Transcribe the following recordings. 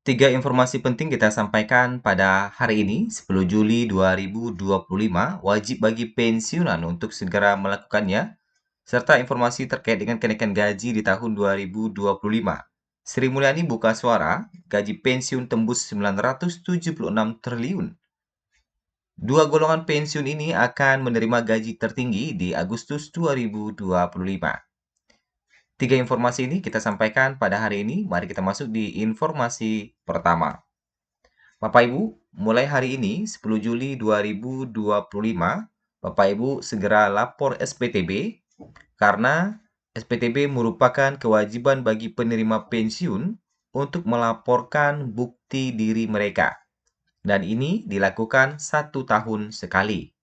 Tiga informasi penting kita sampaikan pada hari ini, 10 Juli 2025, wajib bagi pensiunan untuk segera melakukannya, serta informasi terkait dengan kenaikan gaji di tahun 2025. Sri Mulyani buka suara, gaji pensiun tembus 976 triliun. Dua golongan pensiun ini akan menerima gaji tertinggi di Agustus 2025. Tiga informasi ini kita sampaikan pada hari ini. Mari kita masuk di informasi pertama. Bapak Ibu, mulai hari ini 10 Juli 2025, Bapak Ibu segera lapor SPTB karena SPTB merupakan kewajiban bagi penerima pensiun untuk melaporkan bukti diri mereka. Dan ini dilakukan 1 tahun sekali.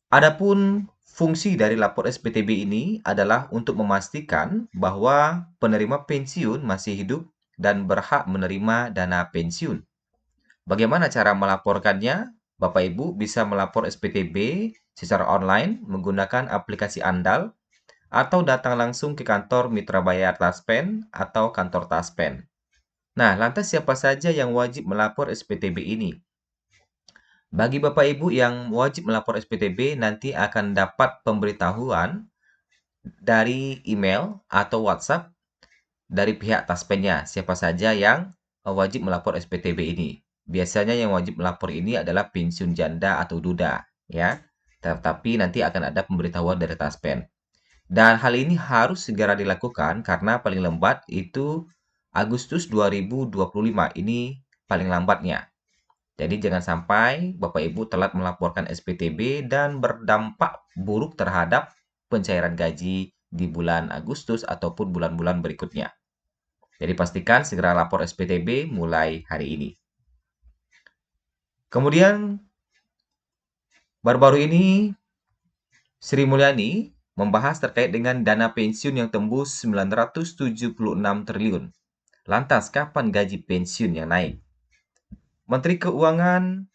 Adapun fungsi dari lapor SPTB ini adalah untuk memastikan bahwa penerima pensiun masih hidup dan berhak menerima dana pensiun. Bagaimana cara melaporkannya? Bapak Ibu bisa melapor SPTB secara online menggunakan aplikasi andal atau datang langsung ke kantor Mitra Bayar Taspen atau kantor Taspen. Nah, lantas siapa saja yang wajib melapor SPTB ini? Bagi Bapak Ibu yang wajib melapor SPTB nanti akan dapat pemberitahuan dari email atau WhatsApp dari pihak Taspennya, siapa saja yang wajib melapor SPTB ini. Biasanya yang wajib melapor ini adalah pensiun janda atau duda, ya. Tetapi nanti akan ada pemberitahuan dari Taspen. Dan hal ini harus segera dilakukan karena paling lambat itu Agustus 2025 ini paling lambatnya. Jadi jangan sampai Bapak Ibu telat melaporkan SPTB dan berdampak buruk terhadap pencairan gaji di bulan Agustus ataupun bulan-bulan berikutnya. Jadi pastikan segera lapor SPTB mulai hari ini. Kemudian baru-baru ini Sri Mulyani membahas terkait dengan dana pensiun yang tembus 976 triliun. Lantas kapan gaji pensiun yang naik? Menteri Keuangan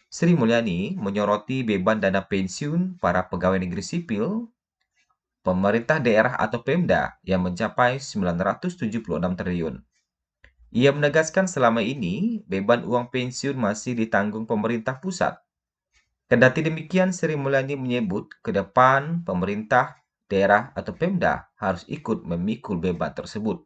Sri Mulyani menyoroti beban dana pensiun para pegawai negeri sipil pemerintah daerah atau Pemda yang mencapai 976 triliun. Ia menegaskan selama ini beban uang pensiun masih ditanggung pemerintah pusat. Kendati demikian, Sri Mulyani menyebut ke depan pemerintah daerah atau Pemda harus ikut memikul beban tersebut.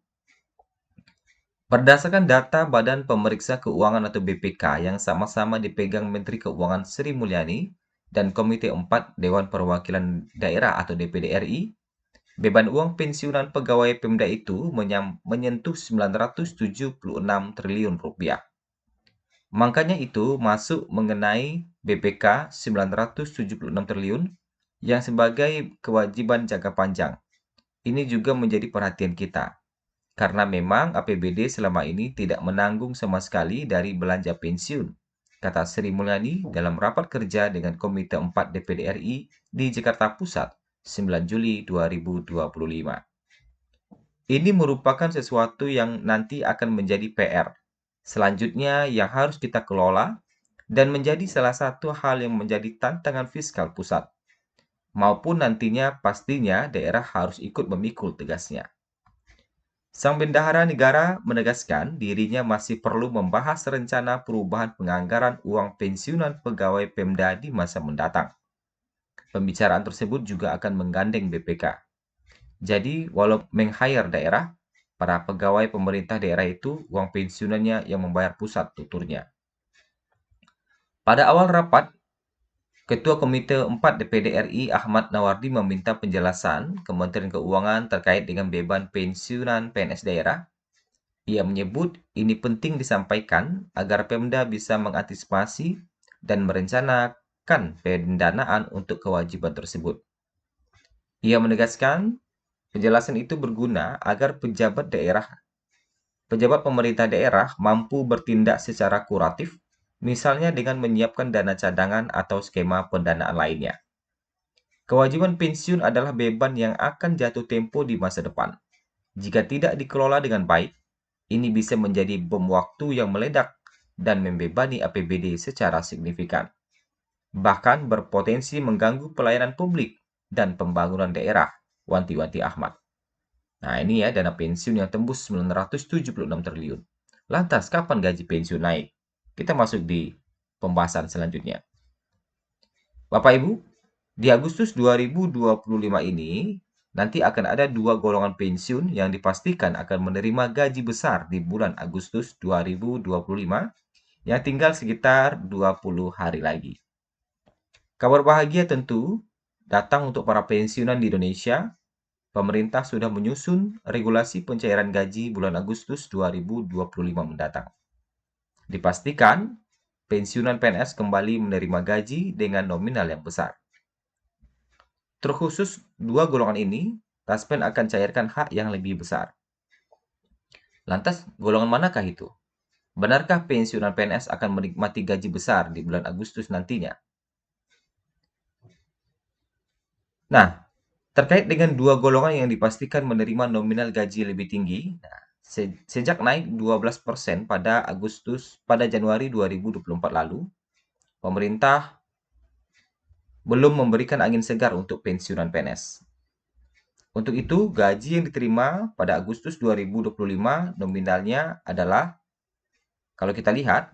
Berdasarkan data Badan Pemeriksa Keuangan atau BPK yang sama-sama dipegang Menteri Keuangan Sri Mulyani dan Komite 4 Dewan Perwakilan Daerah atau DPD RI, beban uang pensiunan pegawai Pemda itu menyentuh 976 triliun rupiah. Makanya itu masuk mengenai BPK 976 triliun yang sebagai kewajiban jangka panjang. Ini juga menjadi perhatian kita. Karena memang APBD selama ini tidak menanggung sama sekali dari belanja pensiun, kata Sri Mulyani dalam rapat kerja dengan Komite 4 DPD RI di Jakarta Pusat 9 Juli 2025. Ini merupakan sesuatu yang nanti akan menjadi PR. Selanjutnya yang harus kita kelola dan menjadi salah satu hal yang menjadi tantangan fiskal pusat. Maupun nantinya pastinya daerah harus ikut memikul tegasnya. Sang Bendahara Negara menegaskan dirinya masih perlu membahas rencana perubahan penganggaran uang pensiunan pegawai Pemda di masa mendatang. Pembicaraan tersebut juga akan menggandeng BPK. Jadi, walau meng-hire daerah, para pegawai pemerintah daerah itu uang pensiunannya yang membayar pusat tuturnya. Pada awal rapat, Ketua Komite 4 DPD RI Ahmad Nawardi meminta penjelasan Kementerian Keuangan terkait dengan beban pensiunan PNS daerah. Ia menyebut ini penting disampaikan agar Pemda bisa mengantisipasi dan merencanakan pendanaan untuk kewajiban tersebut. Ia menegaskan penjelasan itu berguna agar pejabat pemerintah daerah mampu bertindak secara kuratif, misalnya dengan menyiapkan dana cadangan atau skema pendanaan lainnya. Kewajiban pensiun adalah beban yang akan jatuh tempo di masa depan. Jika tidak dikelola dengan baik, ini bisa menjadi bom waktu yang meledak dan membebani APBD secara signifikan. Bahkan berpotensi mengganggu pelayanan publik dan pembangunan daerah, wanti-wanti Ahmad. Nah, ini ya dana pensiun yang tembus 976 triliun. Lantas, kapan gaji pensiun naik? Kita masuk di pembahasan selanjutnya. Bapak Ibu, di Agustus 2025 ini, nanti akan ada dua golongan pensiun yang dipastikan akan menerima gaji besar di bulan Agustus 2025 yang tinggal sekitar 20 hari lagi. Kabar bahagia tentu datang untuk para pensiunan di Indonesia. Pemerintah sudah menyusun regulasi pencairan gaji bulan Agustus 2025 mendatang. Dipastikan, pensiunan PNS kembali menerima gaji dengan nominal yang besar. Terkhusus dua golongan ini, Taspen akan cairkan hak yang lebih besar. Lantas, golongan manakah itu? Benarkah pensiunan PNS akan menikmati gaji besar di bulan Agustus nantinya? Nah, terkait dengan dua golongan yang dipastikan menerima nominal gaji lebih tinggi, sejak naik 12% pada Januari 2024 lalu, pemerintah belum memberikan angin segar untuk pensiunan PNS. Untuk itu, gaji yang diterima pada Agustus 2025 nominalnya adalah, kalau kita lihat,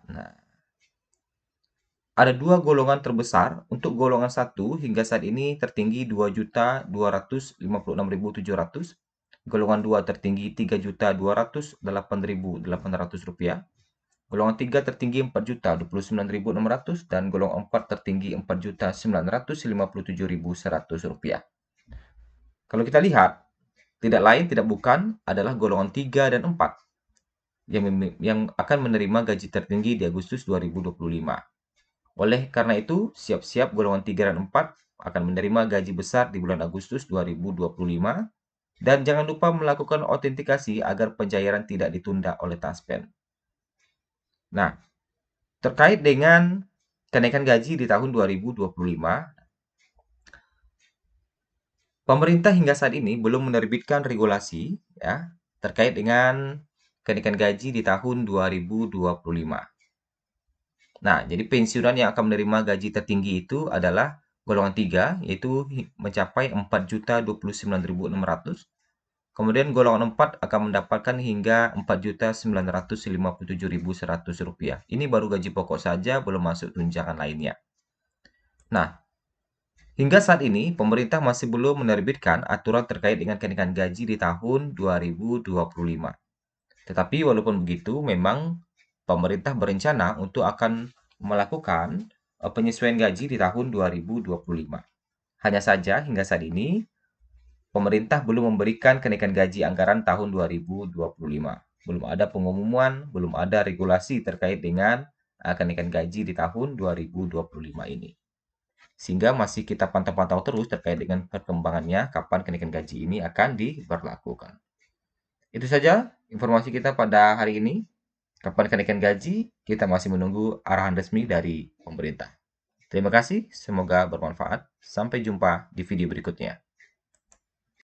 ada dua golongan terbesar. Untuk golongan 1 hingga saat ini tertinggi 2.256.700. Golongan 2 tertinggi 3.208.800 rupiah. Golongan 3 tertinggi 4.029.600 dan golongan 4 tertinggi 4.957.100 rupiah. Kalau kita lihat, tidak lain tidak bukan adalah golongan 3 dan 4 yang akan menerima gaji tertinggi di Agustus 2025. Oleh karena itu, siap-siap golongan 3 dan 4 akan menerima gaji besar di bulan Agustus 2025 dan jangan lupa melakukan autentikasi agar pencairan tidak ditunda oleh Taspen. Nah, terkait dengan kenaikan gaji di tahun 2025, pemerintah hingga saat ini belum menerbitkan regulasi ya terkait dengan kenaikan gaji di tahun 2025. Nah, jadi pensiunan yang akan menerima gaji tertinggi itu adalah golongan 3, yaitu mencapai 4.029.600. Kemudian golongan 4 akan mendapatkan hingga 4.957.100 rupiah. Ini baru gaji pokok saja, belum masuk tunjangan lainnya. Nah, hingga saat ini pemerintah masih belum menerbitkan aturan terkait dengan kenaikan gaji di tahun 2025. Tetapi walaupun begitu, memang pemerintah berencana untuk akan melakukan penyesuaian gaji di tahun 2025. Hanya saja hingga saat ini pemerintah belum memberikan kenaikan gaji anggaran tahun 2025. Belum ada pengumuman, belum ada regulasi terkait dengan kenaikan gaji di tahun 2025 ini. Sehingga masih kita pantau-pantau terus terkait dengan perkembangannya kapan kenaikan gaji ini akan diberlakukan. Itu saja informasi kita pada hari ini. Kapan kenaikan gaji, kita masih menunggu arahan resmi dari pemerintah. Terima kasih, semoga bermanfaat. Sampai jumpa di video berikutnya.